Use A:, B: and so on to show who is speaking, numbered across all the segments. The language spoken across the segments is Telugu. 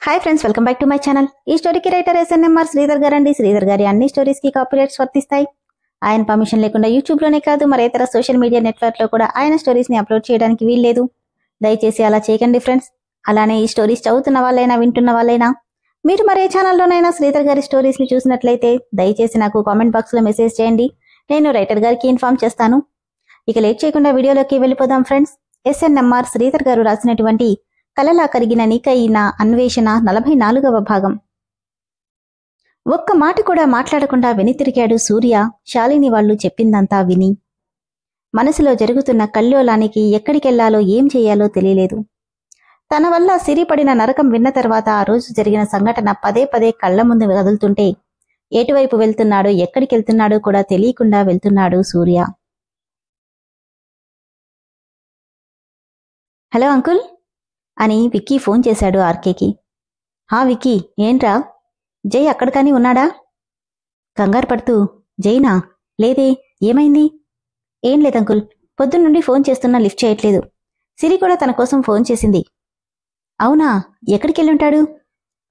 A: Hi friends, welcome back to my channel. ఈ స్టోరీకి రైటర్ SNMR శ్రీధర్ గారండి. శ్రీధర్ గారి అన్ని స్టోరీస్ కి కాపీరైట్స్ వర్తిస్తాయి. ఆయన పర్మిషన్ లేకుండా యూట్యూబ్ లోనే కాదు మరి ఇతర సోషల్ మీడియా నెట్వర్క్ లో కూడా ఆయన స్టోరీస్ ని అప్లోడ్ చేయడానికి వీల్లేదు. దయచేసి అలా చేయకండి ఫ్రెండ్స్. అలానే ఈ స్టోరీస్ చదువుతున్న వాళ్ళైనా వింటున్న వాళ్ళైనా మీరు మరే ఛానల్లోనైనా శ్రీధర్ గారి స్టోరీస్ ని చూసినట్లయితే దయచేసి నాకు కామెంట్ బాక్స్ లో మెసేజ్ చేయండి. నేను రైటర్ గారికి ఇన్ఫార్మ్ చేస్తాను. ఇక లేట్ చేయకుండా వీడియోలోకి వెళ్ళిపోదాం ఫ్రెండ్స్. SNMR శ్రీధర్ గారు రాసినటువంటి కలలా కరిగిన నీకైన అన్వేషణ 44వ భాగం. ఒక్క మాట కూడా మాట్లాడకుండా వెనుతిరిగాడు సూర్య. శాలిని వాళ్ళు చెప్పిందంతా విని మనసులో జరుగుతున్న కల్లోలానికి ఎక్కడికెళ్లాలో ఏం చేయాలో తెలియలేదు. తన వల్ల సిరిపడిన నరకం విన్న తర్వాత ఆ రోజు జరిగిన సంఘటన పదే పదే కళ్ల ముందు కదులుతుంటే ఎటువైపు వెళ్తున్నాడో ఎక్కడికెళ్తున్నాడో కూడా తెలియకుండా వెళ్తున్నాడు సూర్య. హలో అంకుల్ అని విక్కీ ఫోన్ చేశాడు ఆర్కేకి. హా విక్కీ, ఏంట్రా? జై అక్కడ కానీ ఉన్నాడా? కంగారు పడుతూ, జైనా? లేదే, ఏమైంది? ఏం లేదంకుల్, పొద్దున్నుండి ఫోన్ చేస్తున్నా లిఫ్ట్ చేయట్లేదు. సిరి కూడా తన కోసం ఫోన్ చేసింది. అవునా, ఎక్కడికెళ్ళుంటాడు?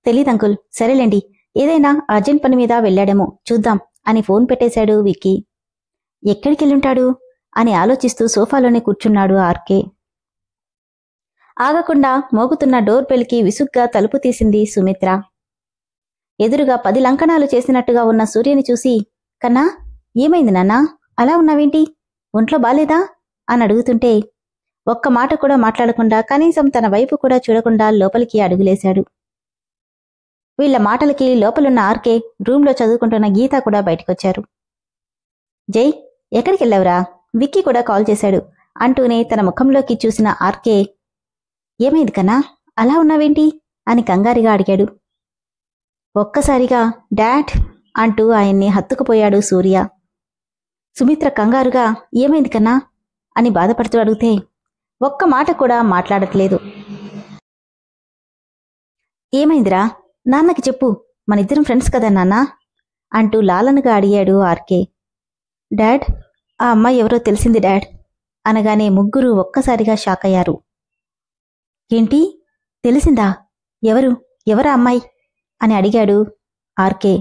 A: తెలీదంకుల్. సరేలేండి, ఏదైనా అర్జెంట్ పని మీద వెళ్ళాడేమో, చూద్దాం అని ఫోన్ పెట్టేశాడు విక్కీ. ఎక్కడికెళ్ళుంటాడు అని ఆలోచిస్తూ సోఫాలోనే కూర్చున్నాడు ఆర్కే. ఆగకుండా మోగుతున్న డోర్ బెల్కి విసుగ్గా తలుపు తీసింది సుమిత్ర. ఎదురుగా 10 లంకణాలు చేసినట్టుగా ఉన్న సూర్యని చూసి, కన్నా, ఏమైంది నాన్నా, అలా ఉన్నావేంటి? ఒంట్లో బాలేదా అని అడుగుతుంటే ఒక్క మాట కూడా మాట్లాడకుండా కనీసం తన వైపు కూడా చూడకుండా లోపలికి అడుగులేశాడు. వీళ్ల మాటలకి లోపలున్న ఆర్కే, రూంలో చదువుకుంటున్న గీత కూడా బయటకొచ్చారు. జై, ఎక్కడికెళ్ళావురా? విక్కీ కూడా కాల్ చేశాడు అంటూనే తన ముఖంలోకి చూసిన ఆర్కే, ఏమైంది కన్నా, అలా ఉన్నావేంటి అని కంగారుగా అడిగాడు. ఒక్కసారిగా డాడ్ అంటూ ఆయన్ని హత్తుకుపోయాడు సూర్య. సుమిత్ర కంగారుగా, ఏమైంది కన్నా అని బాధపడుతూ అడిగితే ఒక్క మాట కూడా మాట్లాడట్లేదు. ఏమైందిరా, నాన్నకి చెప్పు, మనిద్దరం ఫ్రెండ్స్ కదా నాన్నా అంటూ లాలనగా అడిగాడు ఆర్కే. డాడ్, ఆ అమ్మాయి ఎవరో తెలిసింది డాడ్ అనగానే ముగ్గురు ఒక్కసారిగా షాక్ అయ్యారు. ఏంటి, తెలిసిందా? ఎవరా అమ్మాయి అని అడిగాడు ఆర్కే.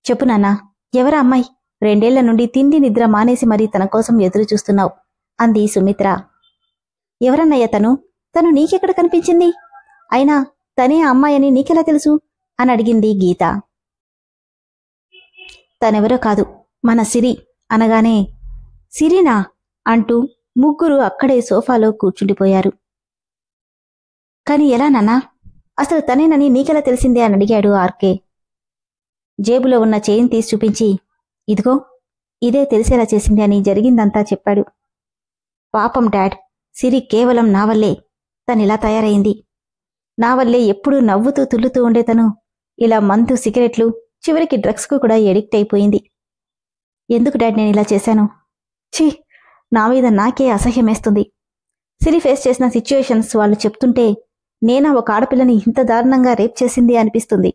A: చెప్పు నాన్నా, ఎవరా అమ్మాయి? 2 ఏళ్ల నుండి తిండి నిద్ర మానేసి మరీ తన కోసం ఎదురు చూస్తున్నావు అంది సుమిత్ర. ఎవరన్నయ్య తను నీకెక్కడ కనిపించింది? అయినా తనే ఆ అమ్మాయని నీకెలా తెలుసు అని అడిగింది గీత. తనెవరో కాదు, మన సిరి అనగానే, సిరినా అంటూ ముగ్గురు అక్కడే సోఫాలో కూర్చుండిపోయారు. కాని ఎలా నాన్నా, అసలు తనేనని నీకెలా తెలిసిందే అని అడిగాడు ఆర్కే. జేబులో ఉన్న చైన్ తీసి చూపించి, ఇదిగో, ఇదే తెలిసేలా చేసింది అని జరిగిందంతా చెప్పాడు. పాపం డాడ్, సిరి కేవలం నా వల్లే తనిలా తయారైంది. నా వల్లే ఎప్పుడూ నవ్వుతూ తుల్లుతూ ఉండే తను ఇలా మందు, సిగరెట్లు, చివరికి డ్రగ్స్కు కూడా ఎడిక్ట్ అయిపోయింది. ఎందుకు డాడ్ నేనిలా చేశాను? ఛీ, నా మీద నాకే అసహ్యమేస్తుంది. సిరి ఫేస్ చేసిన సిచ్యుయేషన్స్ వాళ్ళు చెప్తుంటే నేనా ఒక ఆడపిల్లని ఇంత దారుణంగా రేప్ చేసింది అనిపిస్తుంది.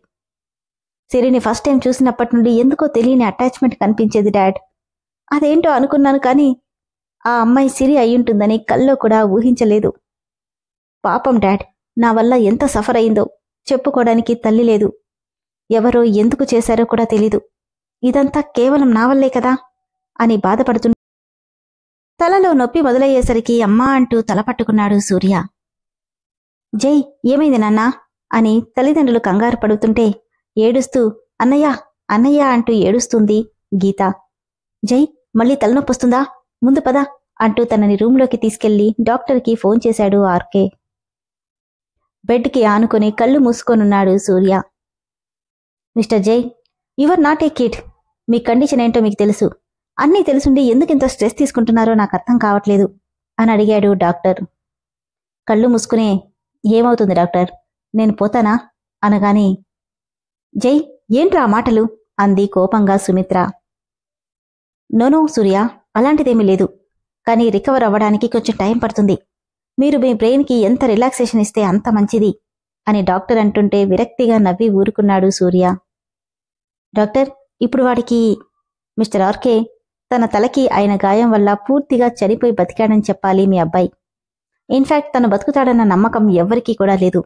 A: సిరిని ఫస్ట్ టైం చూసినప్పటి నుండి ఎందుకో తెలియని అటాచ్మెంట్ కనిపించేది డాడ్. అదేంటో అనుకున్నాను, కానీ ఆ అమ్మాయి సిరి అయ్యుంటుందని కల్లో కూడా ఊహించలేదు. పాపం డాడ్, నా వల్ల ఎంత సఫర్ అయిందో చెప్పుకోవడానికి తల్లి లేదు. ఎవరో ఎందుకు చేశారో కూడా తెలీదు. ఇదంతా కేవలం నా వల్లే కదా అని బాధపడుతూ తలలో నొప్పి మొదలయ్యేసరికి అమ్మా అంటూ తల పట్టుకున్నాడు సూర్య. జై, ఏమైంది నాన్నా అని తల్లిదండ్రులు కంగారు పడుతుంటే ఏడుస్తూ, అన్నయ్య అన్నయ్య అంటూ ఏడుస్తుంది గీత. జై, మళ్ళీ తలనొప్పొస్తుందా? ముందు పద అంటూ తనని రూంలోకి తీసుకెళ్లి డాక్టర్కి ఫోన్ చేశాడు ఆర్కే. బెడ్కి ఆనుకుని కళ్ళు మూసుకోనున్నాడు సూర్య. మిస్టర్ జై, your not a kid. Me condition ఏంటో మీకు తెలుసు. అన్నీ తెలుసుండి ఎందుకింత స్ట్రెస్ తీసుకుంటున్నారో నాకు అర్థం కావట్లేదు అని అడిగాడు డాక్టర్. కళ్ళు మూసుకునే, ఏమవుతుంది డాక్టర్, నేను పోతానా అనగానే, జై, ఏంట్రా ఆ మాటలు అంది కోపంగా సుమిత్ర. నోనో సూర్య, అలాంటిదేమీ లేదు. కానీ రికవర్ అవ్వడానికి కొంచెం టైం పడుతుంది. మీరు మీ బ్రెయిన్కి ఎంత రిలాక్సేషన్ ఇస్తే అంత మంచిది అని డాక్టర్ అంటుంటే విరక్తిగా నవ్వి ఊరుకున్నాడు సూర్య. డాక్టర్, ఇప్పుడు వాడికి? మిస్టర్ ఆర్కే, తన తలకి ఆయన గాయం వల్ల పూర్తిగా చనిపోయి బతికాడని చెప్పాలి మీ అబ్బాయి. ఇన్ఫాక్ట్ తను బతుకుతాడన్న నమ్మకం ఎవ్వరికీ కూడా లేదు.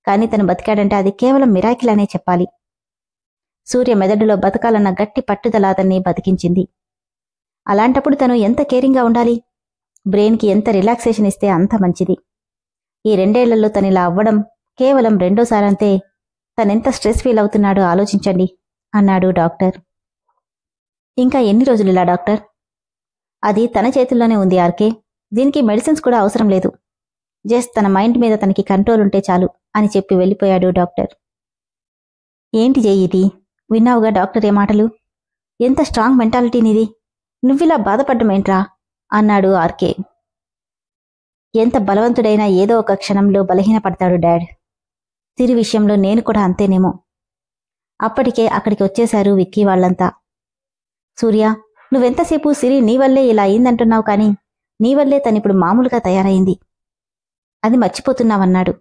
A: కానీ తను బతికాడంటే అది కేవలం మిరాకిల్ అనే చెప్పాలి. సూర్య మెదడులో బతకాలన్న గట్టి పట్టుదల అతన్ని బతికించింది. అలాంటప్పుడు తను ఎంత కేరింగ్గా ఉండాలి? బ్రెయిన్కి ఎంత రిలాక్సేషన్ ఇస్తే అంత మంచిది. ఈ 2 ఏళ్లలో తనిలా అవ్వడం కేవలం రెండోసారంతే. తనెంత స్ట్రెస్ ఫీల్ అవుతున్నాడో ఆలోచించండి అన్నాడు డాక్టర్. ఇంకా ఎన్ని రోజులిలా డాక్టర్? అది తన చేతుల్లోనే ఉంది ఆర్కే. దీనికి మెడిసిన్స్ కూడా అవసరం లేదు. జస్ట్ తన మైండ్ మీద తనకి కంట్రోల్ ఉంటే చాలు అని చెప్పి వెళ్ళిపోయాడు డాక్టర్. ఏంటి జై ఇది? విన్నావుగా డాక్టర్ ఏ మాటలు? ఎంత స్ట్రాంగ్ మెంటాలిటీ నీది. నువ్విలా బాధపడ్డమేంట్రా అన్నాడు ఆర్కే. ఎంత బలవంతుడైనా ఏదో ఒక క్షణంలో బలహీనపడతాడు డాడ్. సిరి విషయంలో నేను కూడా అంతేనేమో. అప్పటికే అక్కడికి వచ్చేశారు విక్కీ వాళ్లంతా. సూర్య, నువ్వెంతసేపు సిరి నీవల్లే ఇలా అయిందంటున్నావు, కానీ నీవల్లే తనిప్పుడు మామూలుగా తయారైంది. అది మర్చిపోతున్నావన్నాడు.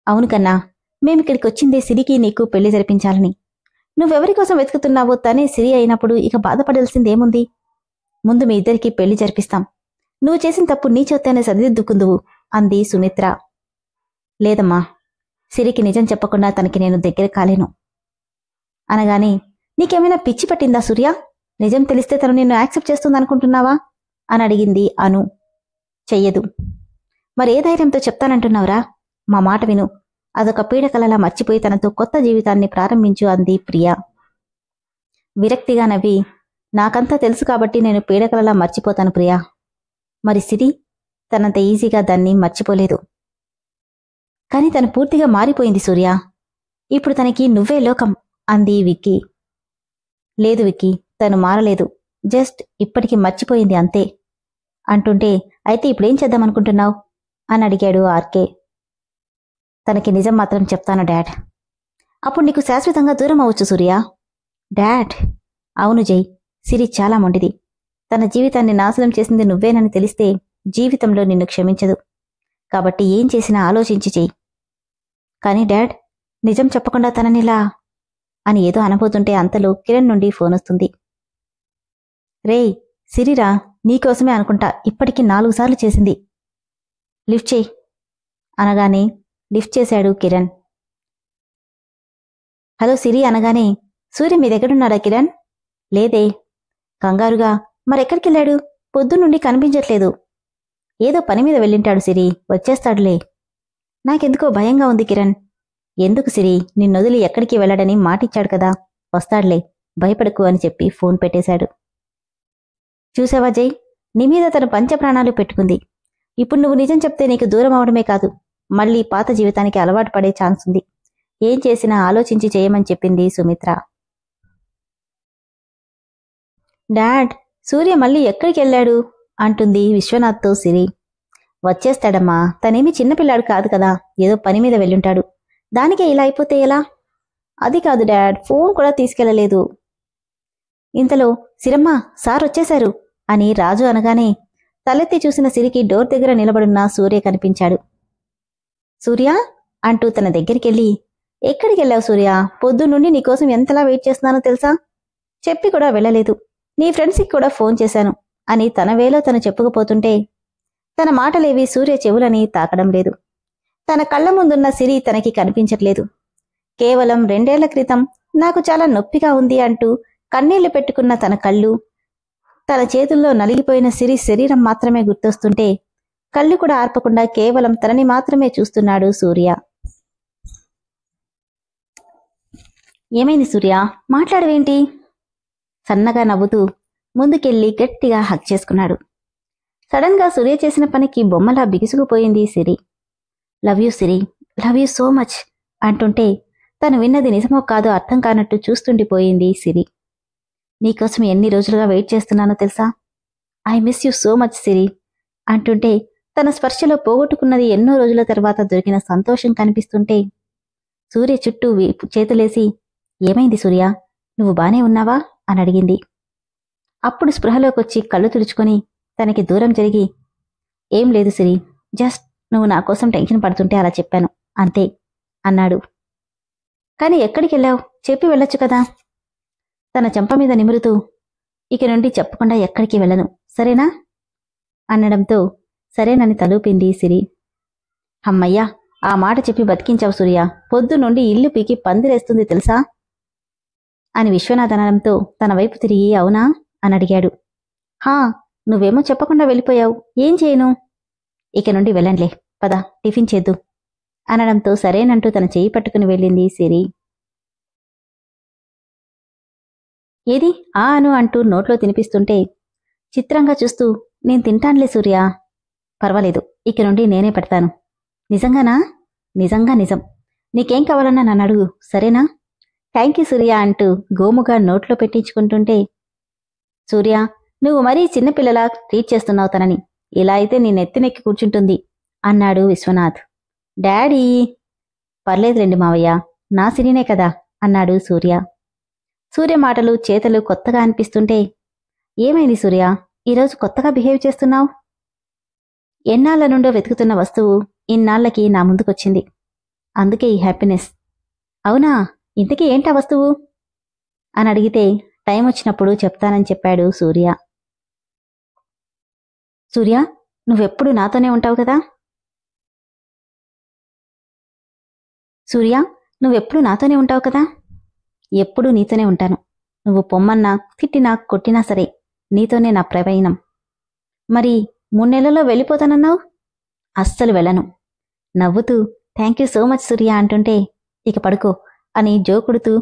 A: అవును కన్నా, మేమిక్కడికి వచ్చిందే సిరికి నీకు పెళ్లి జరిపించాలని. నువ్వెవరి కోసం వెతుకుతున్నావో తనే సిరి అయినప్పుడు ఇక బాధపడాల్సిందేముంది? ముందు మీ ఇద్దరికీ పెళ్లి జరిపిస్తాం. నువ్వు చేసిన తప్పు నీ చేత్తేనే సరిదిద్దుకుందువు అంది సుమిత్ర. లేదమ్మా, సిరికి నిజం చెప్పకుండా తనకి నేను దగ్గర కాలేను అనగానే, నీకేమైనా పిచ్చి పట్టిందా సూర్య? నిజం తెలిస్తే తను నిన్ను యాక్సెప్ట్ చేస్తుందనుకుంటున్నావా అని అడిగింది అను. చెయ్యదు. మరే ధైర్యంతో చెప్తానంటున్నావురా? మా మాట విను. అదొక పీడకలలా మర్చిపోయి తనతో కొత్త జీవితాన్ని ప్రారంభించు అంది ప్రియా. విరక్తిగా నవ్వి, నాకంతా తెలుసు కాబట్టి నేను పీడకలలా మర్చిపోతాను ప్రియా. మరి సిరి తనంత ఈజీగా దాన్ని మర్చిపోలేదు. కాని తను పూర్తిగా మారిపోయింది సూర్య. ఇప్పుడు తనకి నువ్వే లోకం అంది విక్కీ. లేదు విక్కీ, తను మారలేదు. జస్ట్ ఇప్పటికి మర్చిపోయింది అంతే అంటుంటే, అయితే ఇప్పుడేం చేద్దామనుకుంటున్నావు అని అడిగాడు ఆర్కే. తనకి నిజం మాత్రం చెప్తాను డాడ్. అప్పుడు నీకు శాశ్వతంగా దూరం అవ్వచ్చు సూర్య. డాడ్. అవును జై, సిరి చాలా మొండిది. తన జీవితాన్ని నాశనం చేసింది నువ్వేనని తెలిస్తే జీవితంలో నిన్ను క్షమించదు. కాబట్టి ఏం చేసినా ఆలోచించి చెయ్యి. కానీ డాడ్, నిజం చెప్పకుండా తననిలా అని ఏదో అనబోతుంటే అంతలో కిరణ్ నుండి ఫోనొస్తుంది. రేయ్, సిరిరా, నీకోసమే అనుకుంటా. ఇప్పటికి 4 సార్లు చేసింది. లిఫ్ట్ చేయి అనగానే లిఫ్ట్ చేశాడు కిరణ్. హలో సిరి అనగానే, సూర్య మీ దగ్గరున్నాడా కిరణ్? లేదే. కంగారుగా, మరెక్కడికెళ్ళాడు? పొద్దున్నుండి కనిపించట్లేదు. ఏదో పని మీద వెళ్ళింటాడు సిరి, వచ్చేస్తాడులే. నాకెందుకో భయంగా ఉంది కిరణ్. ఎందుకు సిరి, నిన్నొదిలి ఎక్కడికి వెళ్ళడని మాటిచ్చాడు కదా. వస్తాడులే, భయపడకు అని చెప్పి ఫోన్ పెట్టేశాడు. చూసావా జై, నీ మీద తన పంచప్రాణాలు పెట్టుకుంది. ఇప్పుడు నువ్వు నిజం చెప్తే నీకు దూరం అవడమే కాదు, మళ్ళీ పాత జీవితానికి అలవాటు పడే ఛాన్స్ ఉంది. ఏం చేసినా ఆలోచించి చేయమని చెప్పింది సుమిత్ర. డాడ్, సూర్య మళ్ళీ ఎక్కడికెళ్ళాడు అంటుంది విశ్వనాథ్తో సిరి. వచ్చేస్తాడమ్మా, తనేమీ చిన్నపిల్లాడు కాదు కదా, ఏదో పని మీద వెళ్ళుంటాడు. దానికే ఇలా అయిపోతే ఎలా? అది కాదు డాడ్, ఫోన్ కూడా తీసుకెళ్లలేదు. ఇంతలో సిరమ్మ, సార్ వచ్చేశారు అని రాజు అనగానే తలెత్తి చూసిన సిరికి డోర్ దగ్గర నిలబడున్న సూర్య కనిపించాడు. సూర్య అంటూ తన దగ్గరికెళ్ళి, ఎక్కడికెళ్ళావు సూర్య? పొద్దున్నుండి నీకోసం ఎంతలా వెయిట్ చేస్తున్నానో తెలుసా? చెప్పి కూడా వెళ్ళలేదు. నీ ఫ్రెండ్స్కి కూడా ఫోన్ చేశాను అని తన వేలో తను చెప్పుకుపోతుంటే తన మాటలేవి సూర్య చెవులని తాకడం లేదు. తన కళ్ల ముందున్న సిరి తనకి కనిపించట్లేదు. కేవలం 2 ఏళ్ల క్రితం నాకు చాలా నొప్పిగా ఉంది అంటూ కన్నీళ్లు పెట్టుకున్న తన కళ్ళు, తన చేతుల్లో నలిగిపోయిన సిరి శరీరం మాత్రమే గుర్తొస్తుంటే కళ్ళు కూడా ఆర్పకుండా కేవలం తనని మాత్రమే చూస్తున్నాడు సూర్య. ఏమైంది సూర్య, మాట్లాడవేంటి? సన్నగా నవ్వుతూ ముందుకెళ్లి గట్టిగా హగ్ చేసుకున్నాడు. సడన్ గా సూర్య చేసిన పనికి బొమ్మలా బిగుసుకుపోయింది Siri. Love you Siri, love you so much అంటుంటే తను విన్నది నిజమో కాదో అర్థం కానట్టు చూస్తుండిపోయింది సిరి. నీకోసం ఎన్ని రోజులుగా వెయిట్ చేస్తున్నానో తెలుసా? I miss you so much Siri అంటుంటే తన స్పర్శలో పోగొట్టుకున్నది ఎన్నో రోజుల తర్వాత దొరికిన సంతోషం కనిపిస్తుంటే సూర్య చుట్టూ చేతులేసి, ఏమైంది సూర్య, నువ్వు బానే ఉన్నావా అని అడిగింది. అప్పుడు స్పృహలోకొచ్చి కళ్ళు తుడుచుకొని తనకి దూరం జరిగి, ఏం లేదు సిరి, జస్ట్ నువ్వు నా కోసం టెన్షన్ పడుతుంటే అలా చెప్పాను అంతే అన్నాడు. కాని ఎక్కడికెళ్ళావు? చెప్పి వెళ్ళొచ్చు కదా. తన చెంప మీద నిమురుతూ, ఇక నుండి చెప్పకుండా ఎక్కడికి వెళ్ళను, సరేనా అనడంతో సరేనని తలూపింది సిరి. అమ్మయ్యా, ఆ మాట చెప్పి బతికించావు సూర్య. పొద్దు నుండి ఇల్లు పీకి పందిరేస్తుంది తెలుసా అని విశ్వనాథ్ అనడంతో తన వైపు తిరిగి అవునా అని అడిగాడు. హా, నువ్వేమో చెప్పకుండా వెళ్ళిపోయావు. ఏం చేయను? ఇక నుండి వెళ్ళండిలే, పద టిఫిన్ చేద్దు అనడంతో సరేనంటూ తన చెయ్యి పట్టుకుని వెళ్ళింది సిరి. ఏది ఆ అను అంటూ నోట్లో తినిపిస్తుంటే చిత్రంగా చూస్తూ నేను తింటానులే సూర్య, పర్వాలేదు, ఇక నుండి నేనే పెడతాను. నిజంగానా? నిజంగా నిజం. నీకేం కావాలన్నా నన్ను అడుగు, సరేనా? థ్యాంక్ యూ సూర్య అంటూ గోముగా నోట్లో పెట్టించుకుంటుంటే సూర్య, నువ్వు మరీ చిన్నపిల్లలా ట్రీట్ చేస్తున్నావు తనని. ఇలా అయితే నీ నెత్తినెక్కి కూర్చుంటుంది అన్నాడు విశ్వనాథ్. డాడీ. పర్లేదులేండి మావయ్య, నా సిరినే కదా అన్నాడు సూర్య. సూర్య మాటలు చేతలు కొత్తగా అనిపిస్తుంటే ఏమైంది సూర్య, ఈరోజు కొత్తగా బిహేవ్ చేస్తున్నావు? ఎన్నాళ్ల నుండో వెతుకుతున్న వస్తువు ఇన్నాళ్లకి నా ముందుకొచ్చింది, అందుకే ఈ హ్యాపీనెస్. అవునా, ఇంతకీ ఏంటా వస్తువు అని అడిగితే టైం వచ్చినప్పుడు చెప్తానని చెప్పాడు సూర్య. సూర్య, నువ్వెప్పుడు నాతోనే ఉంటావు కదా? సూర్య, నువ్వెప్పుడు నాతోనే ఉంటావు కదా? ఎప్పుడూ నీతోనే ఉంటాను. నువ్వు పొమ్మన్నా, తిట్టినా, కొట్టినా సరే నీతోనే నా ప్రయాణం. మరి 3 నెలల్లో వెళ్ళిపోతానన్నావు? అస్సలు వెళ్ళను. నవ్వుతూ థ్యాంక్ యూ సో మచ్ సూర్య అంటుంటే ఇక పడుకో అని జోకుడుతూ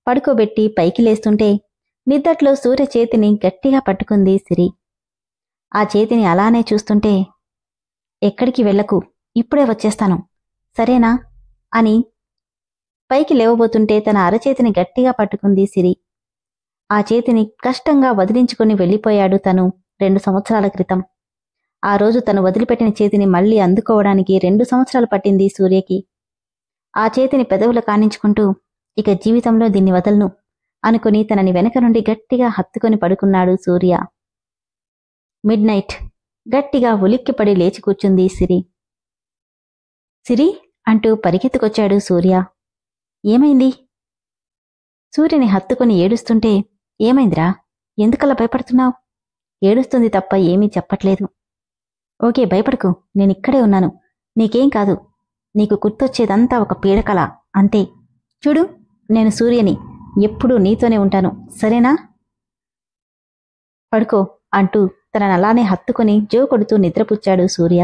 A: పడుకోబెట్టి పైకి లేస్తుంటే నిద్దట్లో సూర్య చేతిని గట్టిగా పట్టుకుంది సిరి. ఆ చేతిని అలానే చూస్తుంటే ఎక్కడికి వెళ్ళకు, ఇప్పుడే వచ్చేస్తాను, సరేనా అని పైకి లేవబోతుంటే తన అరచేతిని గట్టిగా పట్టుకుంది సిరి. ఆ చేతిని కష్టంగా వదిలించుకుని వెళ్ళిపోయాడు తను 2 సంవత్సరాల క్రితం. ఆ రోజు తను వదిలిపెట్టిన చేతిని మళ్లీ అందుకోవడానికి 2 సంవత్సరాలు పట్టింది సూర్యకి. ఆ చేతిని పెదవులు కానించుకుంటూ ఇక జీవితంలో దీన్ని వదలను అనుకుని తనని వెనక నుండి గట్టిగా హత్తుకొని పడుకున్నాడు సూర్య. Mid night. గట్టిగా ఉలిక్కిపడి లేచి కూర్చుంది సిరి. సిరి అంటూ పరిగెత్తుకొచ్చాడు సూర్య. ఏమైంది? సూర్యని హత్తుకొని ఏడుస్తుంటే ఏమైందిరా, ఎందుకలా భయపడుతున్నావు? ఏడుస్తుంది తప్ప ఏమీ చెప్పట్లేదు. ఓకే, భయపడకు, నేనిక్కడే ఉన్నాను, నీకేం కాదు. నీకు గుర్తొచ్చేదంతా ఒక పీడకల, అంతే. చూడు, నేను సూర్యని, ఎప్పుడూ నీతోనే ఉంటాను, సరేనా? పడుకో అంటూ తననలానే హత్తుకొని జో కొడుతూ నిద్రపుచ్చాడు సూర్య.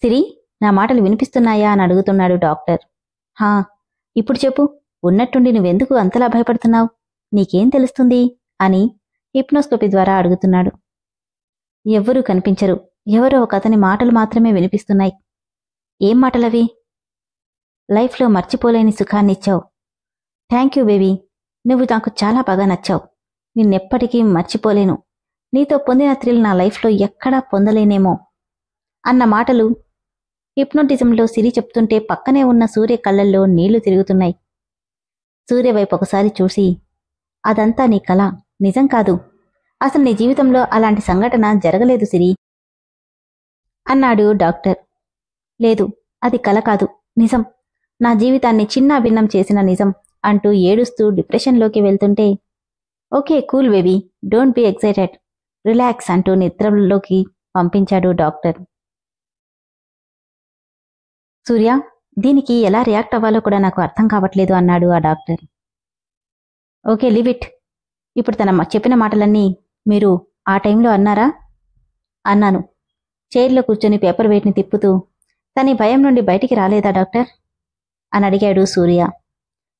A: సిరి, నా మాటలు వినిపిస్తున్నాయా అని అడుగుతున్నాడు డాక్టర్. హా, ఇప్పుడు చెప్పు, ఉన్నట్టుండి నువ్వెందుకు అంతలా భయపడుతున్నావు? నీకేం తెలుస్తుంది అని హిప్నోస్కోపీ ద్వారా అడుగుతున్నాడు. ఎవ్వరూ కనిపించరు, ఎవరో ఒక అతని మాటలు మాత్రమే వినిపిస్తున్నాయి. ఏం మాటలవి? లైఫ్లో మర్చిపోలేని సుఖాన్నిచ్చావు. థ్యాంక్ యూ బేబీ, నువ్వు నాకు చాలా బాగా నచ్చావు. నిన్నెప్పటికీ మర్చిపోలేను. నీతో పొందిన థ్రిల్ నా లైఫ్లో ఎక్కడా పొందలేనేమో అన్న మాటలు హిప్నోటిజంలో సిరి చెప్తుంటే పక్కనే ఉన్న సూర్య కళ్ళల్లో నీళ్లు తిరుగుతున్నాయి. సూర్య వైపు ఒకసారి చూసి, అదంతా నీ కల, నిజం కాదు. అసలు నీ జీవితంలో అలాంటి సంఘటన జరగలేదు సిరి అన్నాడు డాక్టర్. లేదు, అది కల కాదు, నిజం. నా జీవితాన్ని చిన్నాభిన్నం చేసిన నిజం అంటూ ఏడుస్తూ డిప్రెషన్లోకి వెళ్తుంటే okay cool baby, don't be excited, relax అంటూ నిద్రలోకి పంపించాడు డాక్టర్. సూర్య, దీనికి ఎలా రియాక్ట్ అవ్వాలో కూడా నాకు అర్థం కావట్లేదు అన్నాడు ఆ డాక్టర్. Okay, leave it. ఇప్పుడు తన చెప్పిన మాటలన్నీ మీరు ఆ టైంలో అన్నారా? అన్నాను. చైర్లో కూర్చొని పేపర్ వెయిట్ని తిప్పుతూ తని భయం నుండి బయటికి రాలేదా డాక్టర్ అని అడిగాడు సూర్య.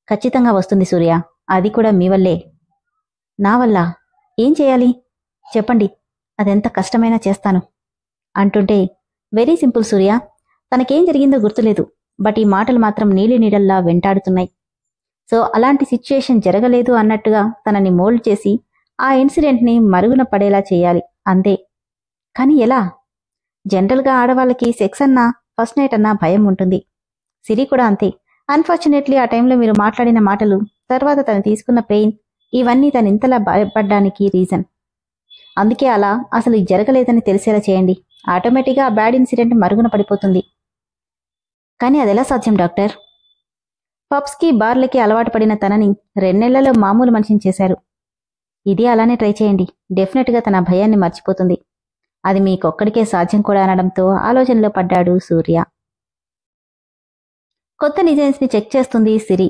A: ఖచ్చితంగా వస్తుంది సూర్య, అది కూడా మీ వల్లే. నా వల్ల? ఏం చేయాలి చెప్పండి, అదెంత కష్టమైనా చేస్తాను అంటుంటే వెరీ సింపుల్ సూర్య, తనకేం జరిగిందో గుర్తులేదు, బట్ ఈ మాటలు మాత్రం నీలినీడల్లా వెంటాడుతున్నాయి. సో అలాంటి సిచ్యుయేషన్ జరగలేదు అన్నట్టుగా తనని మోల్డ్ చేసి ఆ ఇన్సిడెంట్ని మరుగున పడేలా చేయాలి, అంతే. కానీ ఎలా? జనరల్గా ఆడవాళ్ళకి సెక్స్ అన్నా ఫస్ట్ నైట్ అన్నా భయం ఉంటుంది. సిరి కూడా అంతే. అన్ఫార్చునేట్లీ ఆ టైంలో మీరు మాట్లాడిన మాటలు, తర్వాత తను తీసుకున్న పెయిన్, ఇవన్నీ తను ఇంతలా భయపడ్డానికి రీజన్. అందుకే అలా అసలు జరగలేదని తెలిసేలా చేయండి. ఆటోమేటిక్గా ఆ బ్యాడ్ ఇన్సిడెంట్ మరుగున పడిపోతుంది. కానీ అదెలా సాధ్యం డాక్టర్? పబ్స్కి బార్లకి అలవాటు పడిన తనని 2 నెలల్లో మామూలు మనిషిని చేశారు. ఇది అలానే ట్రై చేయండి, డెఫినెట్గా తన భయాన్ని మర్చిపోతుంది. అది మీకొక్కడికే సాధ్యం కూడా అనడంతో ఆలోచనలో పడ్డాడు సూర్య. కొత్త డిజైన్స్ని చెక్ చేస్తుంది సిరి.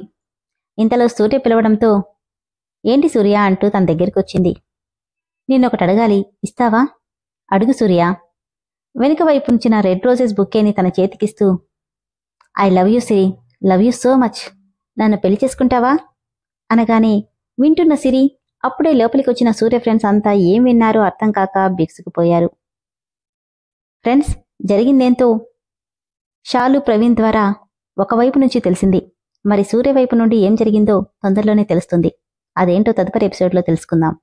A: ఇంతలో సూర్య పిలవడంతో ఏంటి సూర్య అంటూ తన దగ్గరికి వచ్చింది. నిన్నొకటి అడగాలి, ఇస్తావా? అడుగు సూర్య. వెనుక వైపు ఉంచిన రెడ్ రోజెస్ బుక్కేని తన చేతికిస్తూ I love you Siri, love you so much, నన్ను పెళ్లి చేసుకుంటావా అనగానే వింటున్న సిరి అప్పుడే లోపలికొచ్చిన సూర్య ఫ్రెండ్స్ అంతా ఏం విన్నారో అర్థం కాక బిగుసుకుపోయారు. ఫ్రెండ్స్, జరిగిందేంతో షాలు ప్రవీణ్ ద్వారా ఒకవైపు నుంచి తెలిసింది. మరి సూర్య వైపు నుండి ఏం జరిగిందో తొందరలోనే తెలుస్తుంది. అదేంటో తదుపరి ఎపిసోడ్లో తెలుసుకుందాం.